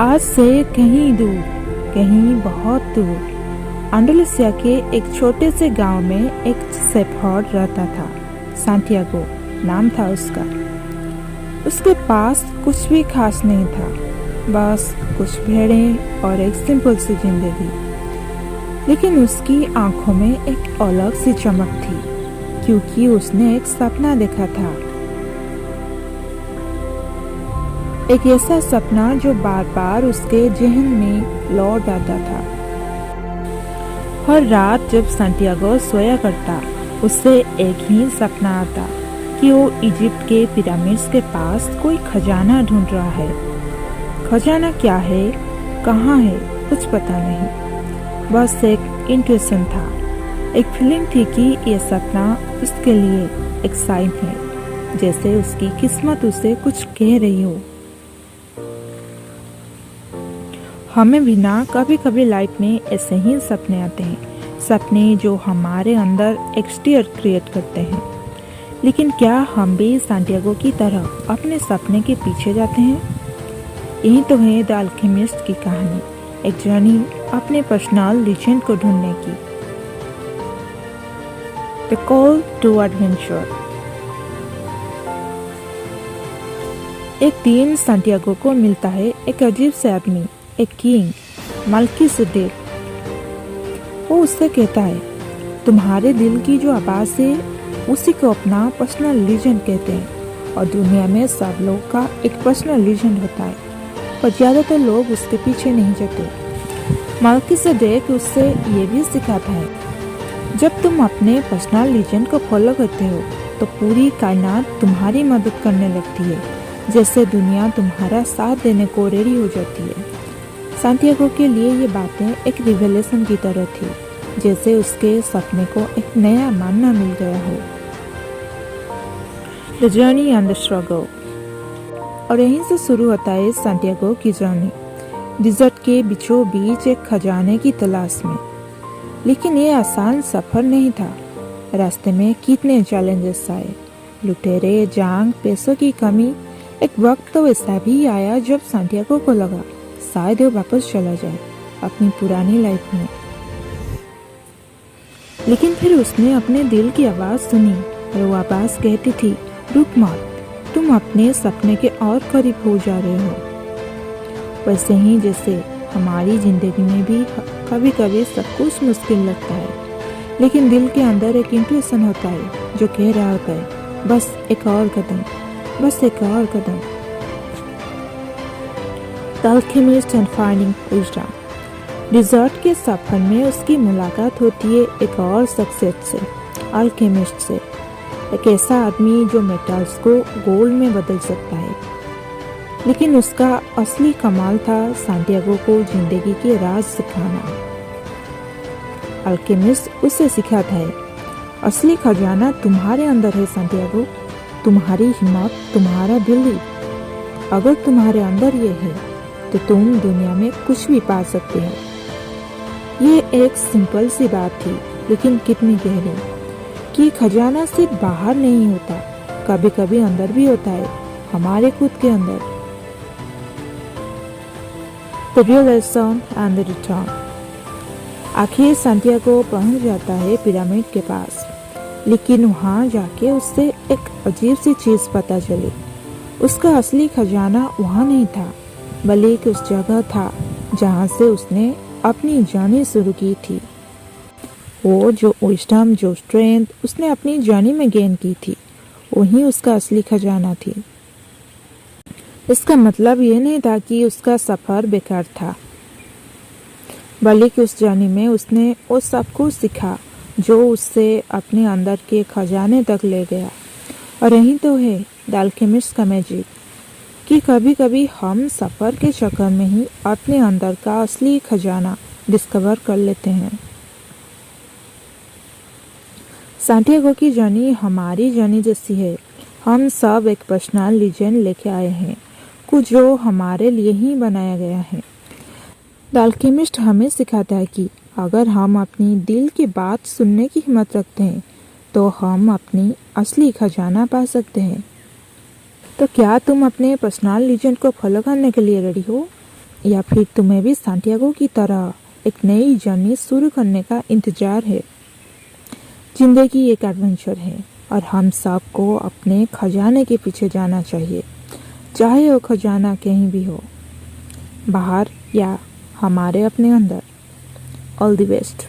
आज से कहीं दूर, कहीं बहुत दूर, अंडलुसिया के एक छोटे से गांव में एक शेफर्ड रहता था। सांटियागो नाम था उसका। उसके पास कुछ भी खास नहीं था, बस कुछ भेड़ें और एक सिंपल सी जिंदगी। लेकिन उसकी आंखों में एक अलग सी चमक थी, क्योंकि उसने एक सपना देखा था। एक ऐसा सपना जो बार बार उसके जहन में लौट आता था। हर रात जब सांटियागो सोया करता, उससे एक ही सपना आता कि वो इजिप्ट के पिरामिड्स के पास कोई खजाना ढूंढ रहा है। खजाना क्या है, कहाँ है, कुछ पता नहीं। बस एक इंट्यूशन था, एक फीलिंग थी कि यह सपना उसके लिए एक साइन है, जैसे उसकी किस्मत उसे कुछ कह रही हो। हमें भी ना कभी कभी लाइफ में ऐसे ही सपने आते हैं, सपने जो हमारे अंदर एक स्टीयर क्रिएट करते हैं। लेकिन क्या हम भी सांटियागो की तरह अपने सपने के पीछे जाते हैं? यही तो है द अल्केमिस्ट की कहानी, एक जर्नी अपने पर्सनल लीजेंड को ढूंढने की। The call to adventure. एक दिन सांटियागो को मिलता है एक अजीब से आदमी, एक किंग, मेल्किसेदेक। वो उससे कहता है, तुम्हारे दिल की जो आवाज़ है उसी को अपना पर्सनल लीजेंड कहते हैं, और दुनिया में सब लोग का एक पर्सनल लीजेंड होता है, पर ज़्यादातर लोग उसके पीछे नहीं जाते। मेल्किसेदेक उससे ये भी सिखाता है, जब तुम अपने पर्सनल लीजेंड को फॉलो करते हो तो पूरी कायनात तुम्हारी मदद करने लगती है, जैसे दुनिया तुम्हारा साथ देने को रेडी हो जाती है। सांटियागो के लिए ये बातें एक रिवेलेशन की तरह थी, जैसे उसके सपने को एक नया मानना मिल गया हो। The journey and the struggle. और यहीं से शुरू होता है सांटियागो की जर्नी, डिजर्ट के बीचों बीच एक खजाने की तलाश में। लेकिन ये आसान सफर नहीं था। रास्ते में कितने चैलेंजेस आए, लुटेरे, जांग, पैसों की कमी। एक वक्त तो ऐसा भी आया जब सांटियागो को लगा शायद वो वापस चला जाए अपनी पुरानी लाइफ में। लेकिन फिर उसने अपने दिल की आवाज़ सुनी, और वो आवाज़ कहती थी, रुक मत, तुम अपने सपने के और करीब हो जा रहे हो। वैसे ही जैसे हमारी जिंदगी में भी कभी कभी सब कुछ मुश्किल लगता है, लेकिन दिल के अंदर एक इंट्यूशन होता है जो कह रहा होता है, बस एक और कदम, बस एक और कदम। The alchemist and finding wisdom. Desert के सफर में उसकी मुलाकात होती है एक और सक्सेस से, अल्केमिस्ट से, एक ऐसा आदमी जो मेटल्स को गोल्ड में बदल सकता है। लेकिन उसका असली कमाल था सांटियागो को जिंदगी के राज सिखाना। अल्केमिस्ट उसे सिखाता है, असली खजाना तुम्हारे अंदर है सांटियागो, तुम्हारी हिम्मत, तुम्हारा दिल। अगर तुम्हारे अंदर ये है तो तुम दुनिया में कुछ भी पा सकते हो। ये एक सिंपल सी बात थी, लेकिन कितनी गहरी, कि खजाना सिर्फ बाहर नहीं होता, कभी कभी अंदर भी होता है, हमारे खुद के अंदर। The realisation and the return. आखिर सांटियागो पहुंच जाता है पिरामिड के पास, लेकिन वहां जाके उससे एक अजीब सी चीज पता चली। उसका असली खजाना वहां नहीं था, बल्कि उस जगह था जहां से उसने अपनी जर्नी शुरू की थी। वो जो विजडम, जो स्ट्रेंथ उसने अपनी जर्नी में गेन की थी, वही उसका असली खजाना थी। इसका मतलब ये नहीं था कि उसका सफर बेकार था, बल्कि उस जर्नी में उसने वो सब कुछ सीखा जो उससे अपने अंदर के खजाने तक ले गया। और यही तो है द अल्केमिस्ट का मैजिक, कि कभी कभी हम सफ़र के चक्कर में ही अपने अंदर का असली खजाना डिस्कवर कर लेते हैं। सांटियागो की जर्नी हमारी जर्नी जैसी है। हम सब एक पर्सनल लीजेंड लेके आए हैं, कुछ जो हमारे लिए ही बनाया गया है। द अल्केमिस्ट हमें सिखाता है कि अगर हम अपनी दिल की बात सुनने की हिम्मत रखते हैं तो हम अपनी असली खजाना पा सकते हैं। तो क्या तुम अपने पर्सनल लीजेंड को फॉलो करने के लिए रेडी हो? या फिर तुम्हें भी सांटियागो की तरह एक नई जर्नी शुरू करने का इंतजार है। जिंदगी एक एडवेंचर है और हम सबको अपने खजाने के पीछे जाना चाहिए, चाहे वो खजाना कहीं भी हो, बाहर या हमारे अपने अंदर। All the best.